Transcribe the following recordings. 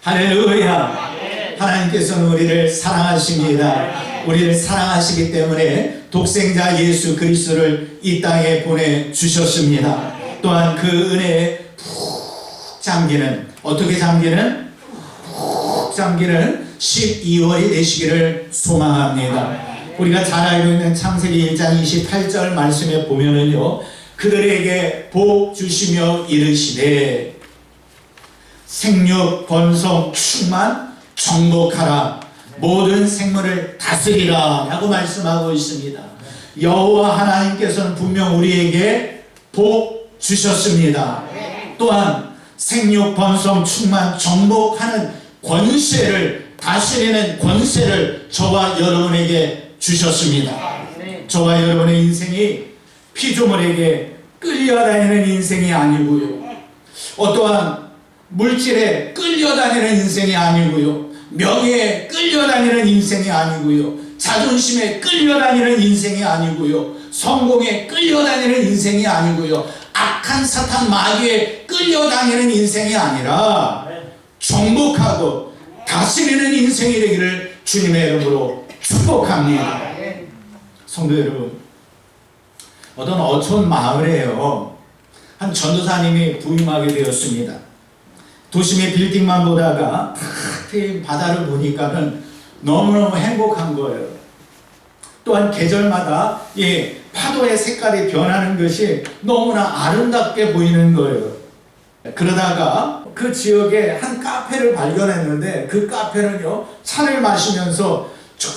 할렐루야. 하나님께서는 우리를 사랑하십니다. 우리를 사랑하시기 때문에 독생자 예수 그리스도를 이 땅에 보내주셨습니다. 또한 그 은혜에 푹 잠기는, 어떻게 잠기는? 푹 잠기는 12월이 되시기를 소망합니다. 우리가 잘 알고 있는 창세기 1장 28절 말씀에 보면은요, 그들에게 복 주시며 이르시되 생육 번성 충만 정복하라, 모든 생물을 다스리라 라고 말씀하고 있습니다. 여호와 하나님께서는 분명 우리에게 복 주셨습니다. 또한 생육 번성 충만 정복하는 권세를, 다스리는 권세를 저와 여러분에게 주셨습니다. 저와 여러분의 인생이 피조물에게 끌려다니는 인생이 아니고요, 어떠한 물질에 끌려다니는 인생이 아니고요, 명예에 끌려다니는 인생이 아니고요, 자존심에 끌려다니는 인생이 아니고요, 성공에 끌려다니는 인생이 아니고요, 악한 사탄 마귀에 끌려다니는 인생이 아니라 정복하고 다스리는 인생이 되기를 주님의 이름으로 축복합니다. 성도 여러분, 어떤 어촌 마을에요, 한 전도사님이 부임하게 되었습니다. 도심의 빌딩만 보다가 탁 트인 바다를 보니까는 너무너무 행복한 거예요. 또한 계절마다 파도의 색깔이 변하는 것이 너무나 아름답게 보이는 거예요. 그러다가 그 지역에 한 카페를 발견했는데, 그 카페는요, 차를 마시면서 저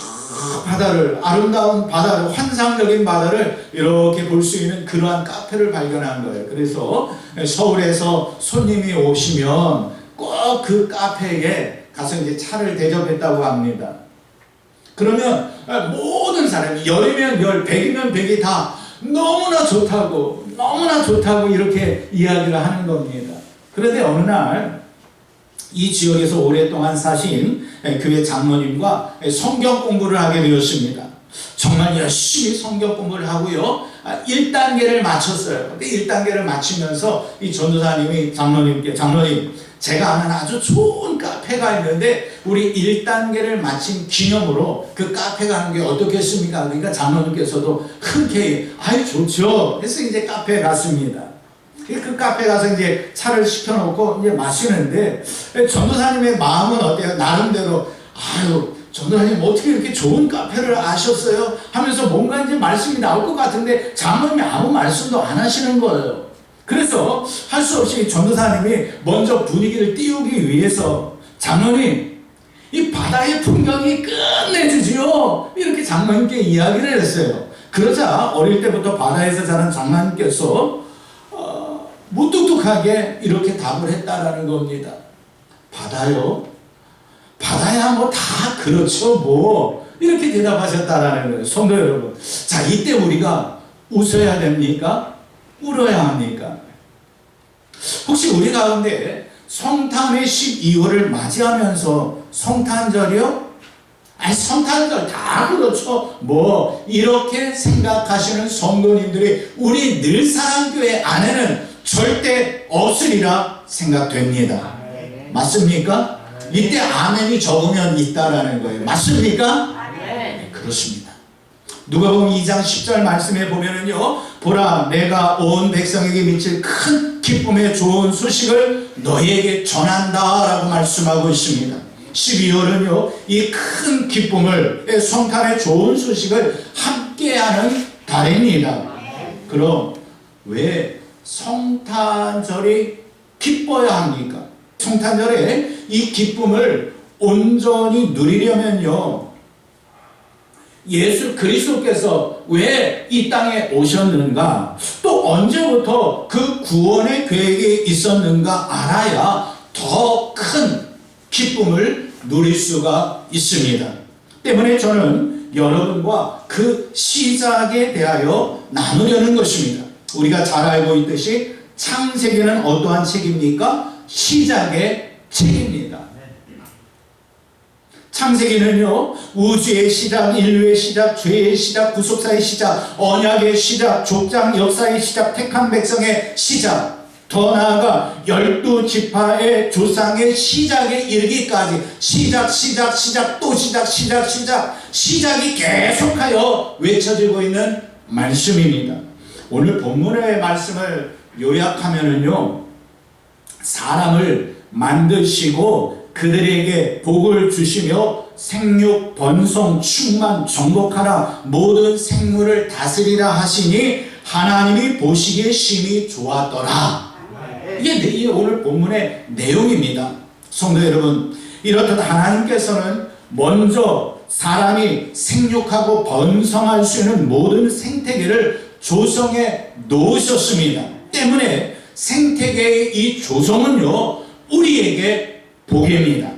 바다를, 아름다운 바다를, 환상적인 바다를 이렇게 볼 수 있는 그러한 카페를 발견한 거예요. 그래서 서울에서 손님이 오시면 꼭 그 카페에 가서 이제 차를 대접했다고 합니다. 그러면 모든 사람이, 열이면 열, 백이면 백이 다 너무나 좋다고, 너무나 좋다고 이렇게 이야기를 하는 겁니다. 그런데 어느 날 이 지역에서 오랫동안 사신 교회 장로님과 성경 공부를 하게 되었습니다. 정말 열심히 성경 공부를 하고요, 1단계를 마쳤어요. 근데 1단계를 마치면서 이 전도사님이 장로님께, 장로님, 제가 아는 아주 좋은 카페가 있는데 우리 1단계를 마친 기념으로 그 카페 가는 게 어떻겠습니까? 그러니까 장로님께서도 흔쾌히 아이 좋죠. 그래서 이제 카페에 갔습니다. 그 카페 가서 이제 차를 시켜놓고 이제 마시는데, 전도사님의 마음은 어때요? 나름대로, 아유, 전도사님 어떻게 이렇게 좋은 카페를 아셨어요? 하면서 뭔가 이제 말씀이 나올 것 같은데 장로님이 아무 말씀도 안 하시는 거예요. 그래서 할 수 없이 전도사님이 먼저 분위기를 띄우기 위해서, 장로님, 이 바다의 풍경이 끝내주지요, 이렇게 장로님께 이야기를 했어요. 그러자 어릴 때부터 바다에서 자란 장로님께서 무뚝뚝하게 이렇게 답을 했다라는 겁니다. 바다요? 바다야 뭐 다 그렇죠 뭐, 이렇게 대답하셨다라는 거예요. 성도 여러분, 자, 이때 우리가 웃어야 됩니까? 울어야 합니까? 혹시 우리 가운데 성탄의 12월을 맞이하면서 성탄절이요? 아니, 성탄절 다 그렇죠 뭐, 이렇게 생각하시는 성도님들이 우리 늘사랑교회 안에는 절대 없으리라 생각됩니다. 맞습니까? 이때 아멘이 적으면 있다라는 거예요. 맞습니까? 네, 그렇습니다. 누가복음 2장 10절 말씀에 보면은요, 보라, 내가 온 백성에게 미칠 큰 기쁨의 좋은 소식을 너희에게 전한다 라고 말씀하고 있습니다. 12월은요, 이 큰 기쁨을, 성탄의 좋은 소식을 함께하는 달입니다. 그럼 왜 성탄절이 기뻐야 합니까? 성탄절에 이 기쁨을 온전히 누리려면요, 예수 그리스도께서 왜 이 땅에 오셨는가, 또 언제부터 그 구원의 계획이 있었는가 알아야 더 큰 기쁨을 누릴 수가 있습니다. 때문에 저는 여러분과 그 시작에 대하여 나누려는 것입니다. 우리가 잘 알고 있듯이 창세기는 어떠한 책입니까? 시작의 책입니다. 창세기는요, 우주의 시작, 인류의 시작, 죄의 시작, 구속사의 시작, 언약의 시작, 족장 역사의 시작, 택한 백성의 시작, 더 나아가 12지파의 조상의 시작에 이르기까지 시작이 계속하여 외쳐지고 있는 말씀입니다. 오늘 본문의 말씀을 요약하면은요, 사람을 만드시고 그들에게 복을 주시며 생육, 번성, 충만, 정복하라 모든 생물을 다스리라 하시니 하나님이 보시기에 심히 좋았더라. 이게 오늘 본문의 내용입니다. 성도 여러분, 이렇듯 하나님께서는 먼저 사람이 생육하고 번성할 수 있는 모든 생태계를 조성해 놓으셨습니다. 때문에 생태계의 이 조성은요, 우리에게 복입니다.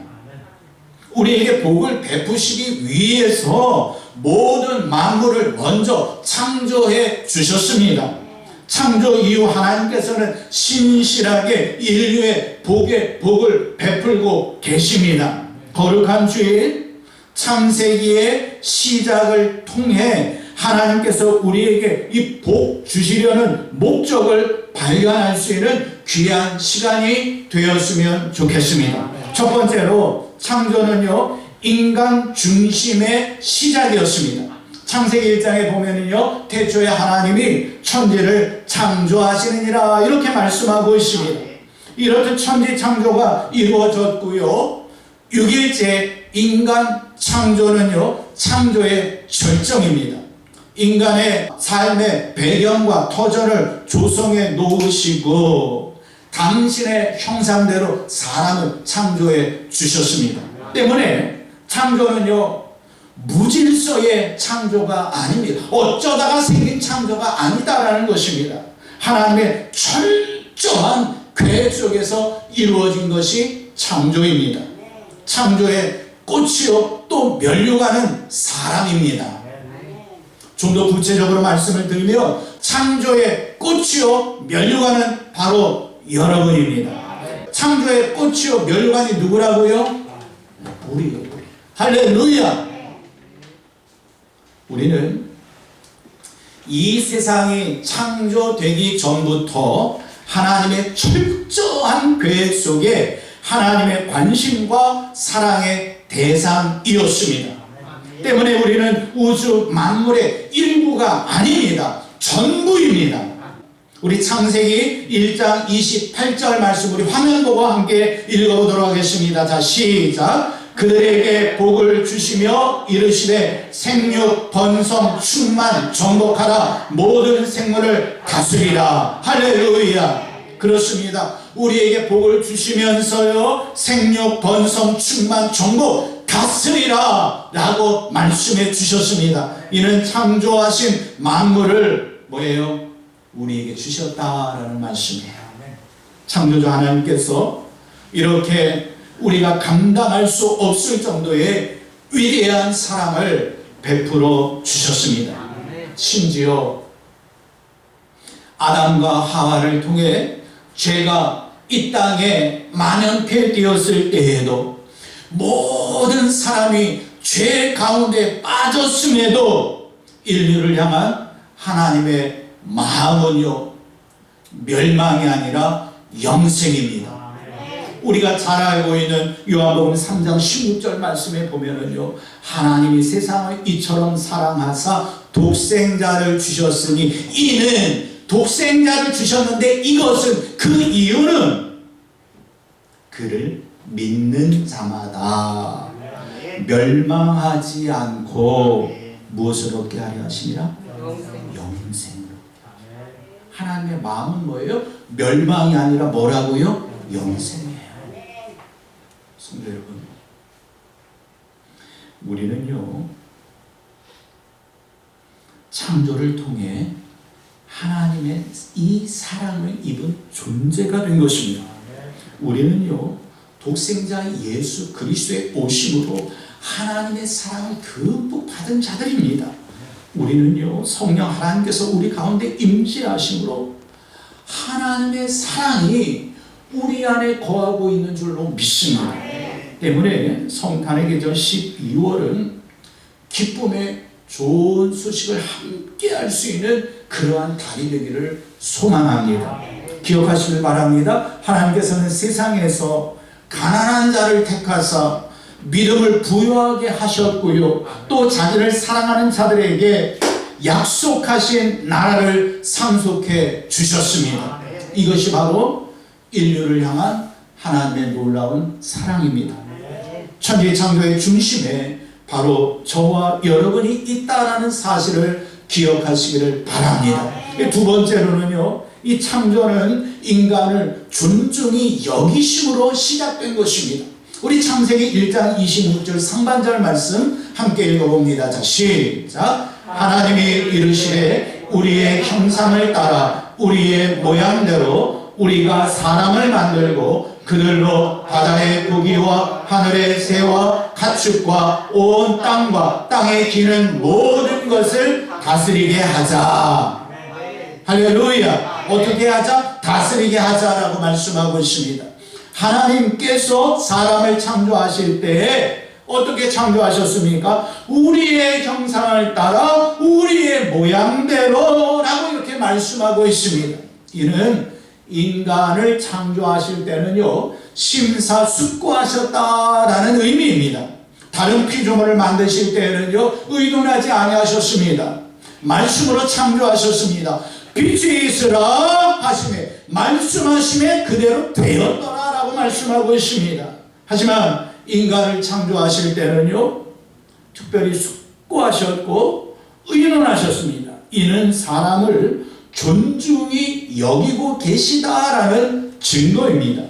우리에게 복을 베푸시기 위해서 모든 만물을 먼저 창조해 주셨습니다. 창조 이후 하나님께서는 신실하게 인류의 복을 베풀고 계십니다. 거룩한 주일 창세기의 시작을 통해 하나님께서 우리에게 이 복 주시려는 목적을 발견할 수 있는 귀한 시간이 되었으면 좋겠습니다. 첫 번째로 창조는요, 인간 중심의 시작이었습니다. 창세기 1장에 보면은요, 태초에 하나님이 천지를 창조하시느니라 이렇게 말씀하고 있습니다. 이렇듯 천지 창조가 이루어졌고요, 6일째 인간 창조는요, 창조의 절정입니다. 인간의 삶의 배경과 터전을 조성해 놓으시고 당신의 형상대로 사람을 창조해 주셨습니다. 때문에 창조는요, 무질서의 창조가 아닙니다. 어쩌다가 생긴 창조가 아니다라는 것입니다. 하나님의 철저한 계획 속에서 이루어진 것이 창조입니다. 창조의 꽃이요 또 면류가는 사람입니다. 좀 더 구체적으로 말씀을 드리면 창조의 꽃이요 면류관은 바로 여러분입니다. 창조의 꽃이요 면류관이 누구라고요? 우리요. 할렐루야. 우리는 이 세상이 창조되기 전부터 하나님의 철저한 계획 속에 하나님의 관심과 사랑의 대상이었습니다. 때문에 우리는 우주 만물의 일부가 아닙니다. 전부입니다. 우리 창세기 1장 28절 말씀 우리 화면 보고 함께 읽어보도록 하겠습니다. 자, 시작. 그들에게 복을 주시며 이르시되 생육, 번성, 충만, 정복하라 모든 생물을 다스리라. 할렐루야. 그렇습니다. 우리에게 복을 주시면서요, 생육, 번성, 충만, 정복 다스리라 라고 말씀해 주셨습니다. 이는 창조하신 만물을 뭐예요? 우리에게 주셨다라는 말씀이에요. 창조주 하나님께서 이렇게 우리가 감당할 수 없을 정도의 위대한 사랑을 베풀어 주셨습니다. 심지어 아담과 하와를 통해 죄가 이 땅에 만연되었을 때에도 모든 사람이 죄 가운데 빠졌음에도 인류를 향한 하나님의 마음은요, 멸망이 아니라 영생입니다. 우리가 잘 알고 있는 요한복음 3장 16절 말씀에 보면은요, 하나님이 세상을 이처럼 사랑하사 독생자를 주셨으니, 이는 독생자를 주셨는데 이것은 그 이유는 그를 믿는 자마다 멸망하지 않고 무엇을 얻게 하려 하시니라? 영생으로. 하나님의 마음은 뭐예요? 멸망이 아니라 뭐라고요? 영생이에요. 성도 여러분, 우리는요, 창조를 통해 하나님의 이 사랑을 입은 존재가 된 것입니다. 우리는요, 독생자 예수 그리스도의 오심으로 하나님의 사랑을 듬뿍 받은 자들입니다. 우리는요, 성령 하나님께서 우리 가운데 임재하심으로 하나님의 사랑이 우리 안에 거하고 있는 줄로 믿습니다. 때문에 성탄의 계절 12월은 기쁨의 좋은 소식을 함께 할 수 있는 그러한 달이 되기를 소망합니다. 기억하시길 바랍니다. 하나님께서는 세상에서 가난한 자를 택하사 믿음을 부유하게 하셨고요, 또 자기를 사랑하는 자들에게 약속하신 나라를 상속해 주셨습니다. 이것이 바로 인류를 향한 하나님의 놀라운 사랑입니다. 천지 창조의 중심에 바로 저와 여러분이 있다라는 사실을 기억하시기를 바랍니다. 두 번째로는요, 이 창조는 인간을 존중히 여기심으로 시작된 것입니다. 우리 창세기 1장 26절 상반절 말씀 함께 읽어봅니다. 자, 시작. 하나님이 이르시되 우리의 형상을 따라 우리의 모양대로 우리가 사람을 만들고 그들로 바다의 고기와 하늘의 새와 가축과 온 땅과 땅에 기는 모든 것을 다스리게 하자. 할렐루야. 어떻게 하자? 다스리게 하자라고 말씀하고 있습니다. 하나님께서 사람을 창조하실 때에 어떻게 창조하셨습니까? 우리의 형상을 따라 우리의 모양대로 라고 이렇게 말씀하고 있습니다. 이는 인간을 창조하실 때는요, 심사숙고하셨다라는 의미입니다. 다른 피조물을 만드실 때는요, 의논하지 아니하셨습니다. 말씀으로 창조하셨습니다. 빛이 있으라 하시매 말씀하심에 그대로 되었더라 라고 말씀하고 있습니다. 하지만 인간을 창조하실 때는요, 특별히 숙고하셨고 의논하셨습니다. 이는 사람을 존중히 여기고 계시다라는 증거입니다.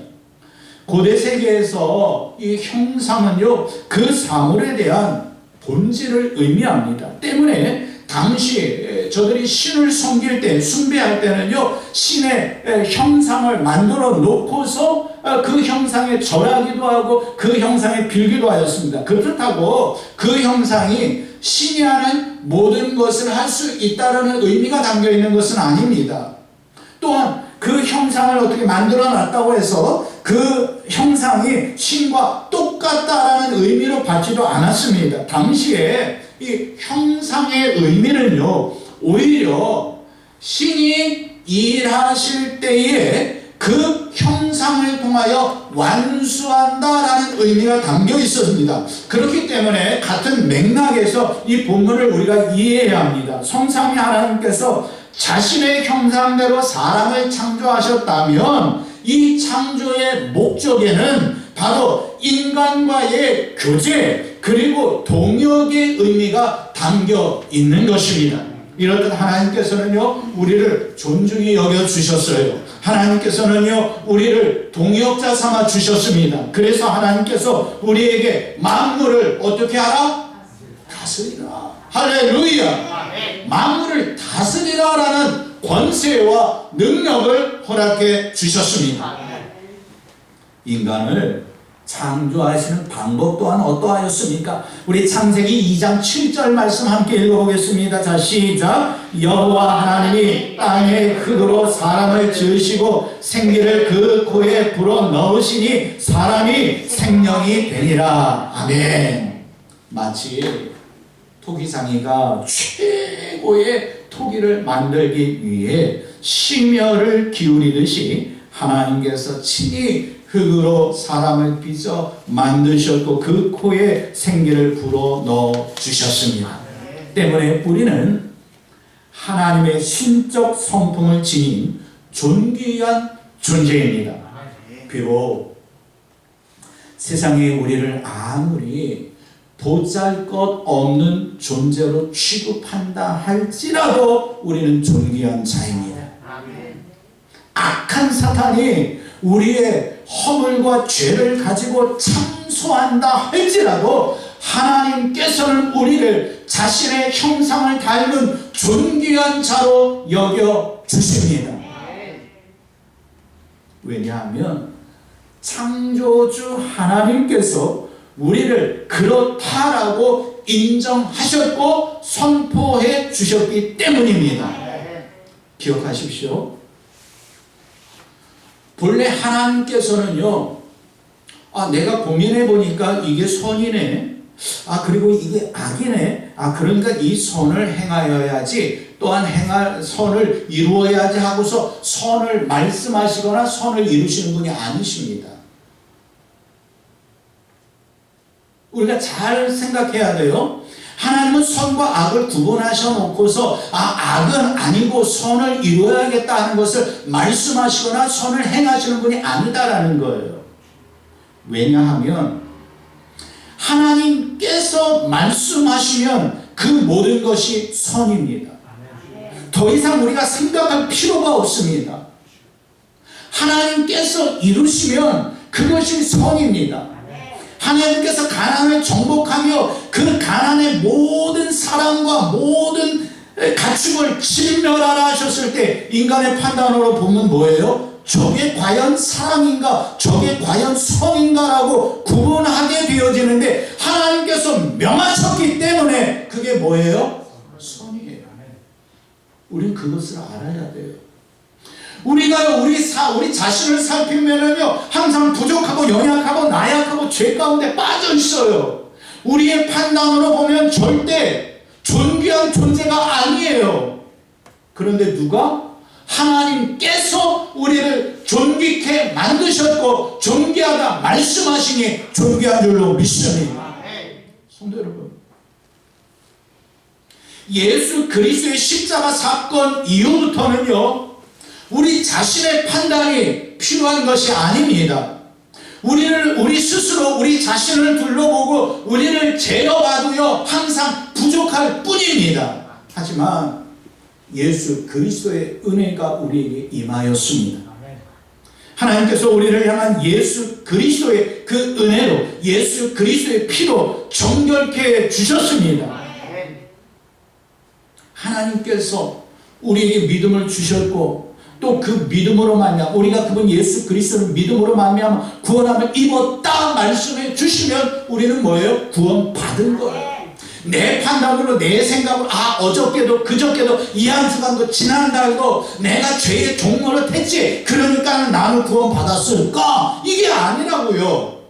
고대 세계에서 이 형상은요, 그 사물에 대한 본질을 의미합니다. 때문에 당시 저들이 신을 섬길 때, 숭배할 때는요, 신의 형상을 만들어 놓고서 그 형상에 절하기도 하고 그 형상에 빌기도 하였습니다. 그렇다고 그 형상이 신이 하는 모든 것을 할 수 있다는 의미가 담겨 있는 것은 아닙니다. 또한 그 형상을 어떻게 만들어 놨다고 해서 그 형상이 신과 똑같다라는 의미로 받지도 않았습니다. 당시에 이 형상의 의미는요, 오히려 신이 일하실 때에 그 형상을 통하여 완수한다라는 의미가 담겨 있었습니다. 그렇기 때문에 같은 맥락에서 이 본문을 우리가 이해해야 합니다. 성삼위 하나님께서 자신의 형상대로 사람을 창조하셨다면 이 창조의 목적에는 바로 인간과의 교제 그리고 동역의 의미가 담겨 있는 것입니다. 이렇듯 하나님께서는요, 우리를 존중히 여겨주셨어요. 하나님께서는요, 우리를 동역자 삼아 주셨습니다. 그래서 하나님께서 우리에게 만물을 어떻게 하라? 다스리라. 할렐루야. 만물을 다스리라라는 권세와 능력을 허락해 주셨습니다. 인간을 창조하시는 방법 또한 어떠하였습니까? 우리 창세기 2장 7절 말씀 함께 읽어보겠습니다. 자, 시작. 여호와 하나님이 땅의 흙으로 사람을 지으시고 생기를 그 코에 불어 넣으시니 사람이 생명이 되니라. 아멘. 마치 토기장이가 최고의 토기를 만들기 위해 심혈을 기울이듯이 하나님께서 친히 흙으로 사람을 빚어 만드셨고 그 코에 생기를 불어 넣어 주셨습니다. 때문에 우리는 하나님의 신적 성품을 지닌 존귀한 존재입니다. 비록 세상에 우리를 아무리 보잘것없는 존재로 취급한다 할지라도 우리는 존귀한 자입니다. 악한 사탄이 우리의 허물과 죄를 가지고 참소한다 할지라도 하나님께서는 우리를 자신의 형상을 닮은 존귀한 자로 여겨 주십니다. 왜냐하면 창조주 하나님께서 우리를 그렇다라고 인정하셨고 선포해 주셨기 때문입니다. 기억하십시오. 본래 하나님께서는요, 내가 고민해 보니까 이게 선이네, 그리고 이게 악이네. 그러니까 이 선을 행하여야지, 또한 행할 선을 이루어야지 하고서 선을 말씀하시거나 선을 이루시는 분이 아니십니다. 우리가 잘 생각해야 돼요. 하나님은 선과 악을 구분하셔 놓고서 악은 아니고 선을 이루어야겠다 하는 것을 말씀하시거나 선을 행하시는 분이 아니다라는 거예요. 왜냐하면 하나님께서 말씀하시면 그 모든 것이 선입니다. 더 이상 우리가 생각할 필요가 없습니다. 하나님께서 이루시면 그것이 선입니다. 하나님께서 가난을 정복하며 그 가난의 모든 사랑과 모든 가축을 진멸하라 하셨을 때 인간의 판단으로 보면 뭐예요? 저게 과연 사랑인가? 저게 과연 선인가라고 구분하게 되어지는데 하나님께서 명하셨기 때문에 그게 뭐예요? 선이에요. 우리는 그것을 알아야 돼요. 우리가 우리 자신을 살피면은요, 항상 부족하고 연약하고 나약하고 죄 가운데 빠져 있어요. 우리의 판단으로 보면 절대 존귀한 존재가 아니에요. 그런데 누가? 하나님께서 우리를 존귀케 만드셨고 존귀하다 말씀하시니 존귀한 줄로 믿습니다. 성도 여러분, 예수 그리스도의 십자가 사건 이후부터는요, 우리 자신의 판단이 필요한 것이 아닙니다. 우리 스스로 우리 자신을 둘러보고 우리를 제어봐도요, 항상 부족할 뿐입니다. 하지만 예수 그리스도의 은혜가 우리에게 임하였습니다. 하나님께서 우리를 향한 예수 그리스도의 그 은혜로, 예수 그리스도의 피로 정결케 주셨습니다. 하나님께서 우리에게 믿음을 주셨고 또 그 믿음으로 말미암아 우리가 그분 예수 그리스도를 믿음으로 말미암아 구원함을 입었다 말씀해 주시면 우리는 뭐예요? 구원 받은 거예요. 내 판단으로 내 생각으로 어저께도 그저께도 이 한 주간도 지난달도 내가 죄의 종로를 했지 그러니까 나는 구원 받았을까? 이게 아니라고요.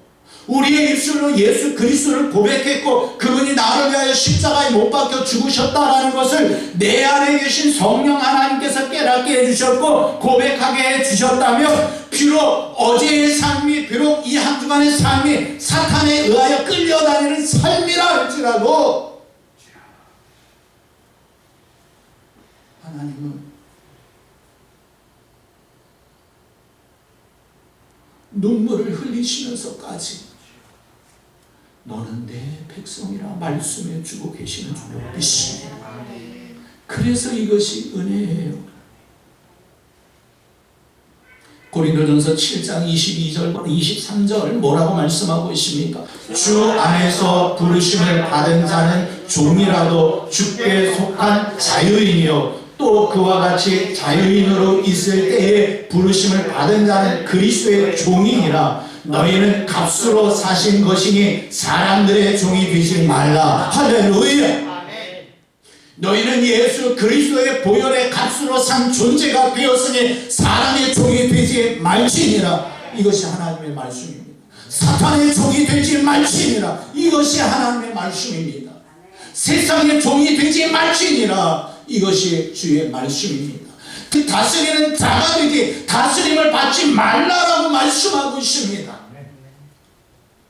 우리의 입술로 예수 그리스도를 고백했고 그분이 나를 위하여 십자가에 못 박혀 죽으셨다라는 것을 내 안에 계신 성령 하나님께서 깨닫게 해주셨고 고백하게 해주셨다면 비록 어제의 삶이, 비록 이 한 주간의 삶이 사탄에 의하여 끌려다니는 삶이라 할지라도 하나님은 눈물을 흘리시면서까지 너는 내 백성이라 말씀해 주고 계시는 줄로 믿습니다. 그래서 이것이 은혜예요. 고린도전서 7장 22절과 23절 뭐라고 말씀하고 있습니까? 주 안에서 부르심을 받은 자는 종이라도 주께 속한 자유인이요 또 그와 같이 자유인으로 있을 때에 부르심을 받은 자는 그리스도의 종이니라. 너희는 값으로 사신 것이니 사람들의 종이 되지 말라. 할렐루야. 너희는 예수 그리스도의 보혈의 값으로 산 존재가 되었으니 사람의 종이 되지 말지니라. 이것이 하나님의 말씀입니다. 사탄의 종이 되지 말지니라. 이것이 하나님의 말씀입니다. 세상의 종이 되지 말지니라. 이것이 주의 말씀입니다. 그 다스리는 자가 되지 다스림을 받지 말라라고 말씀하고 있습니다.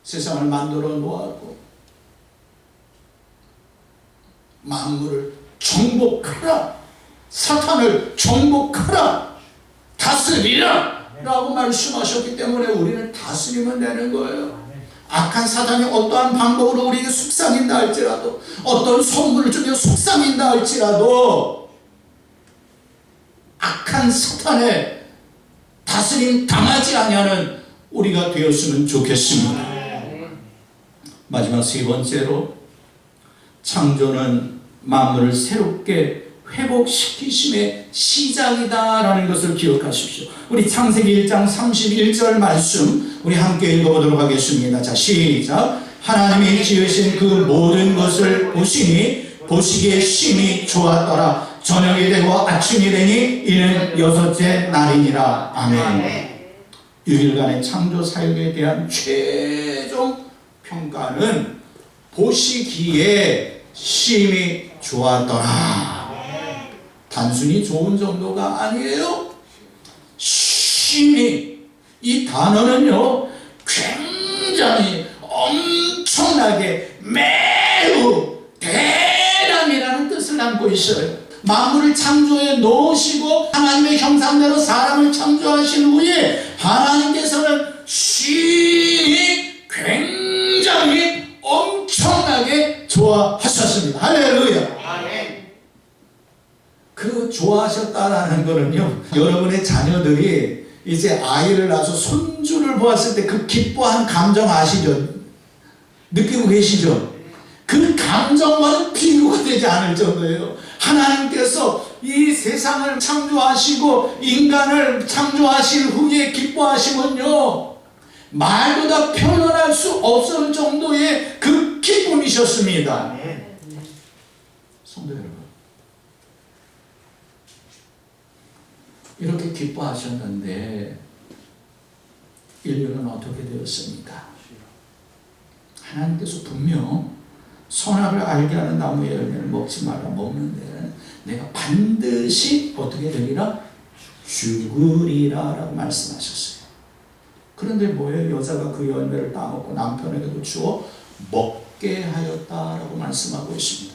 세상을 만들어 놓았고 만물을 정복하라, 사탄을 정복하라, 다스리라 라고 말씀하셨기 때문에 우리는 다스리면 되는 거예요. 악한 사탄이 어떠한 방법으로 우리에게 속삭인다 할지라도, 어떤 선물을 주며 속삭인다 할지라도 악한 사탄의 다스림 당하지 아니하는 우리가 되었으면 좋겠습니다. 마지막 세 번째로, 창조는 만물을 새롭게 회복시키심의 시작이다라는 것을 기억하십시오. 우리 창세기 1장 31절 말씀 우리 함께 읽어보도록 하겠습니다. 자, 시작. 하나님이 지으신 그 모든 것을 보시니 보시기에 심히 좋았더라. 저녁이 되고 아침이 되니 이는 여섯째 날이니라. 아멘. 6일간의 창조 사역에 대한 최종 평가는 보시기에 심히 좋았더라. 단순히 좋은 정도가 아니에요. 심히, 이 단어는요 굉장히 엄청나게 매우 대단이라는 뜻을 담고 있어요. 만물을 창조해 놓으시고 하나님의 형상대로 사람을 창조하신 후에 하나님께서는 심히 굉장히 엄청나게 좋아하셨습니다. 할렐루야. 그 좋아하셨다라는 거는요, 여러분의 자녀들이 이제 아이를 낳아서 손주를 보았을 때 그 기뻐하는 감정 아시죠? 느끼고 계시죠? 그 감정과는 비교가 되지 않을 정도예요. 하나님께서 이 세상을 창조하시고 인간을 창조하실 후에 기뻐하시면요, 말보다 표현할 수 없을 정도의 그 기쁨이셨습니다. 성도 여러분, 이렇게 기뻐하셨는데 인류는 어떻게 되었습니까? 하나님께서 분명 선악을 알게 하는 나무의 열매를 먹지 말라, 먹는 데는 내가 반드시 어떻게 되리라? 죽으리라 라고 말씀하셨어요. 그런데 뭐예요? 여자가 그 열매를 따먹고 남편에게도 주어 먹게 하였다라고 말씀하고 있습니다.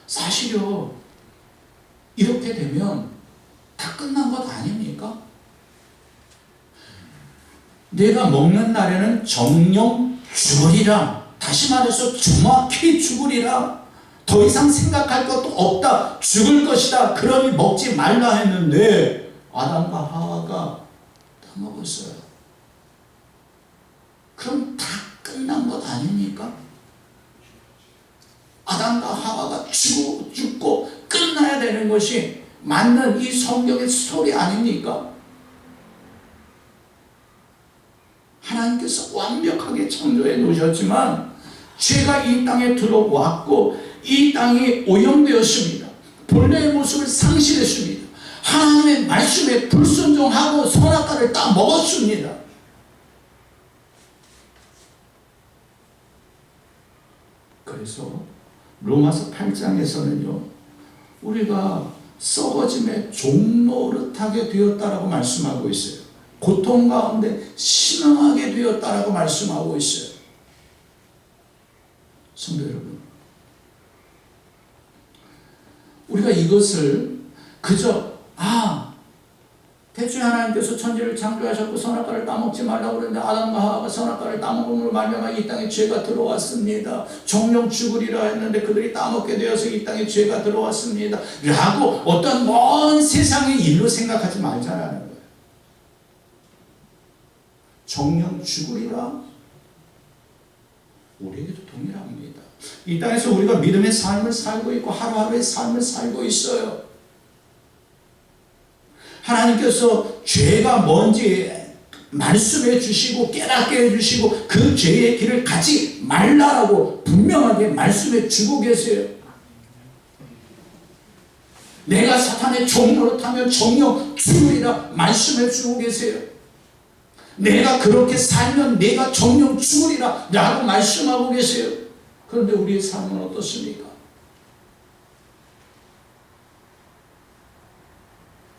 사실요, 이렇게 되면 다 끝난 것 아닙니까? 내가 먹는 날에는 정령 죽으리라. 다시 말해서 정확히 죽으리라. 더 이상 생각할 것도 없다. 죽을 것이다. 그러니 먹지 말라 했는데 아담과 하와가 다 먹었어요. 그럼 다 끝난 것 아닙니까? 아담과 하와가 죽고 끝나야 되는 것이 맞는 이 성경의 스토리 아닙니까? 하나님께서 완벽하게 창조해 놓으셨지만 죄가 이 땅에 들어왔고 이 땅이 오염되었습니다. 본래의 모습을 상실했습니다. 하나님의 말씀에 불순종하고 선악과를 다 먹었습니다. 그래서 로마서 8장에서는요, 우리가 썩어짐의 종노릇하게 되었다라고 말씀하고 있어요. 고통 가운데 신음하게 되었다라고 말씀하고 있어요. 성도 여러분, 우리가 이것을 그저 대충 하나님께서 천지를 창조하셨고 선악과를 따먹지 말라고 그러는데 아담과 하와가 선악과를 따먹음으로 말미암아 이 땅에 죄가 들어왔습니다. 정령 죽으리라 했는데 그들이 따먹게 되어서 이 땅에 죄가 들어왔습니다 라고 어떤 먼 세상의 일로 생각하지 말자라는 거예요. 정령 죽으리라, 우리에게도 동일합니다. 이 땅에서 우리가 믿음의 삶을 살고 있고 하루하루의 삶을 살고 있어요. 하나님께서 죄가 뭔지 말씀해 주시고 깨닫게 해주시고 그 죄의 길을 가지 말라라고 분명하게 말씀해 주고 계세요. 내가 사탄의 종노릇하면 정령 죽으리라 말씀해 주고 계세요. 내가 그렇게 살면 내가 정령 죽으리라 라고 말씀하고 계세요. 그런데 우리의 삶은 어떻습니까?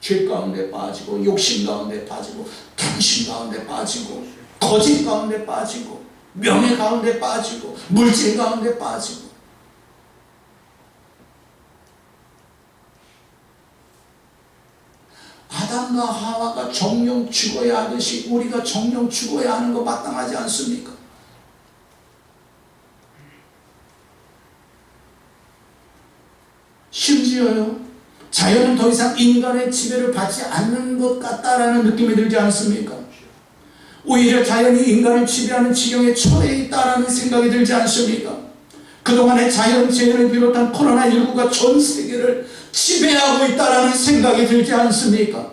죄 가운데 빠지고 욕심 가운데 빠지고 탐심 가운데 빠지고 거짓 가운데 빠지고 명예 가운데 빠지고 물질 가운데 빠지고 아담과 하와가 정령 죽어야 하듯이 우리가 정령 죽어야 하는 거 마땅하지 않습니까? 심지어요, 자연은 더 이상 인간의 지배를 받지 않는 것 같다라는 느낌이 들지 않습니까? 오히려 자연이 인간을 지배하는 지경에 처해 있다라는 생각이 들지 않습니까? 그동안의 자연재해를 비롯한 코로나19가 전 세계를 지배하고 있다라는 생각이 들지 않습니까?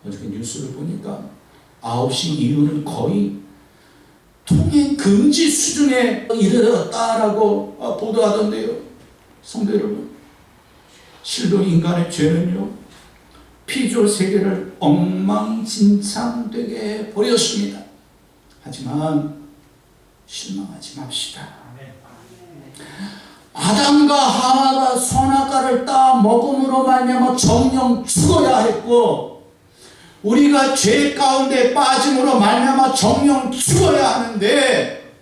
어저께 뉴스를 보니까 9시 이후는 거의 통행 금지 수준에 이르렀다라고 보도하던데요. 성도 여러분, 실로 인간의 죄는요, 피조 세계를 엉망진창되게 해버렸습니다. 하지만 실망하지 맙시다. 아담과 하와가 선악과를 따 먹음으로 말미암아 정령 죽어야 했고, 우리가 죄 가운데 빠짐으로 말미암아 정령 죽어야 하는데,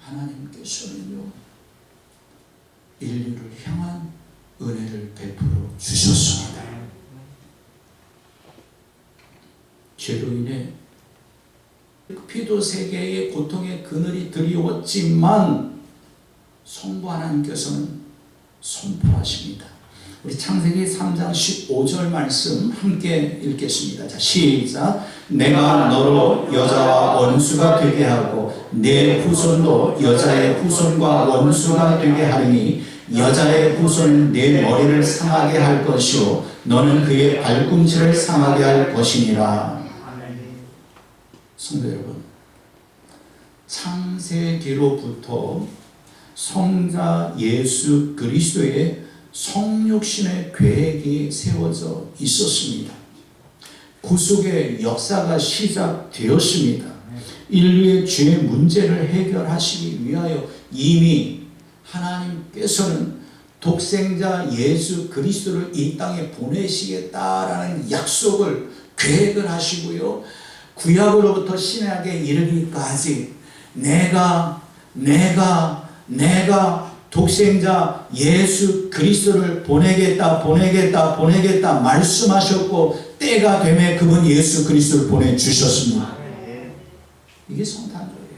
하나님께서는요 인류를 향한 은혜를 베풀어 주셨습니다. 죄로 인해 피도 세계의 고통의 그늘이 드리웠지만 성부 하나님께서는 선포하십니다. 우리 창세기 3장 15절 말씀 함께 읽겠습니다. 자, 시작. 내가 너로 여자와 원수가 되게 하고 내 후손도 여자의 후손과 원수가 되게 하리니 여자의 후손은 내 머리를 상하게 할 것이요 너는 그의 발꿈치를 상하게 할 것이니라. 성도 여러분, 창세기로부터 성자 예수 그리스도의 성육신의 계획이 세워져 있었습니다. 구속의 역사가 시작되었습니다. 인류의 죄 문제를 해결하시기 위하여 이미 하나님께서는 독생자 예수 그리스도를 이 땅에 보내시겠다라는 약속을 계획을 하시고요, 구약으로부터 신약에 이르기까지 내가 독생자 예수 그리스도를 보내겠다 말씀하셨고, 때가 되매 그분 예수 그리스도를 보내주셨습니다. 이게 성탄절이에요.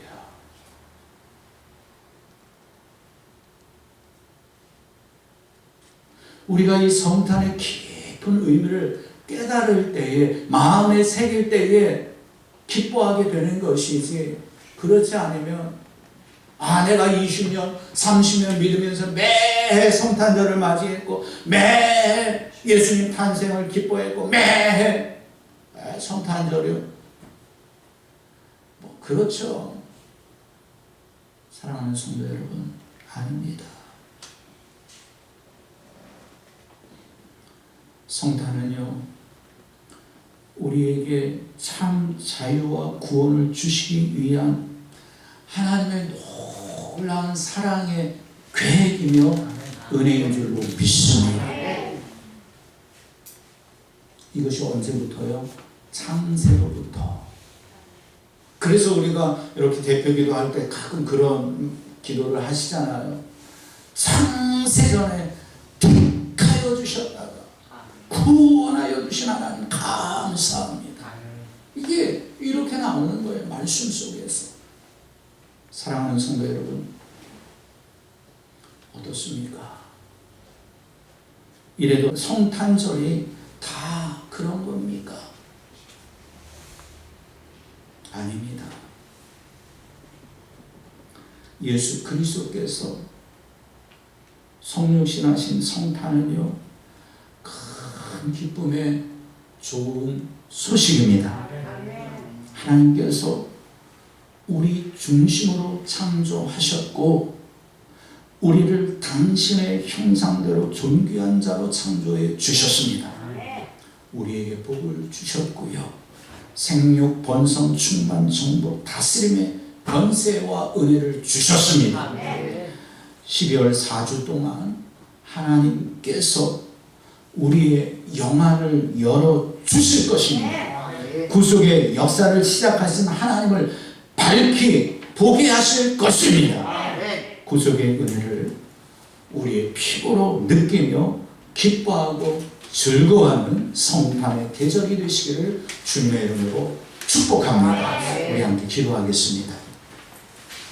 우리가 이 성탄의 깊은 의미를 깨달을 때에, 마음에 새길 때에 기뻐하게 되는 것이지, 그렇지 않으면 내가 20년 30년 믿으면서 매해 성탄절을 맞이했고 매해 예수님 탄생을 기뻐했고 매해 성탄절이요, 그렇죠. 사랑하는 성도 여러분, 아닙니다. 성탄은요 우리에게 참 자유와 구원을 주시기 위한 하나님의 놀라운 사랑의 계획이며 은혜인 줄로 믿습니다. 이것이 언제부터요? 창세로부터. 그래서 우리가 이렇게 대표기도 할 때 가끔 그런 기도를 하시잖아요. 창세전에 택하여 주셨다가 구원하여 주신 하나님 감사합니다. 이게 이렇게 나오는 거예요, 말씀 속에서. 사랑하는 성도 여러분, 어떻습니까? 이래도 성탄절이 다 그런 겁니까? 아닙니다. 예수 그리스도께서 성육신하신 성탄은요 큰 기쁨의 좋은 소식입니다. 하나님께서 우리 중심으로 창조하셨고 우리를 당신의 형상대로 존귀한 자로 창조해 주셨습니다. 우리에게 복을 주셨고요, 생육, 번성, 충만, 정복, 다스림의 권세와 은혜를 주셨습니다. 12월 4주 동안 하나님께서 우리의 영안을 열어주실 것입니다. 구속의 역사를 시작하신 하나님을 밝히 보게 하실 것입니다. 구속의 은혜를 우리의 피부로 느끼며 기뻐하고 즐거워하는 성탄의 계절이 되시기를 주님의 이름으로 축복합니다. 우리 함께 기도하겠습니다.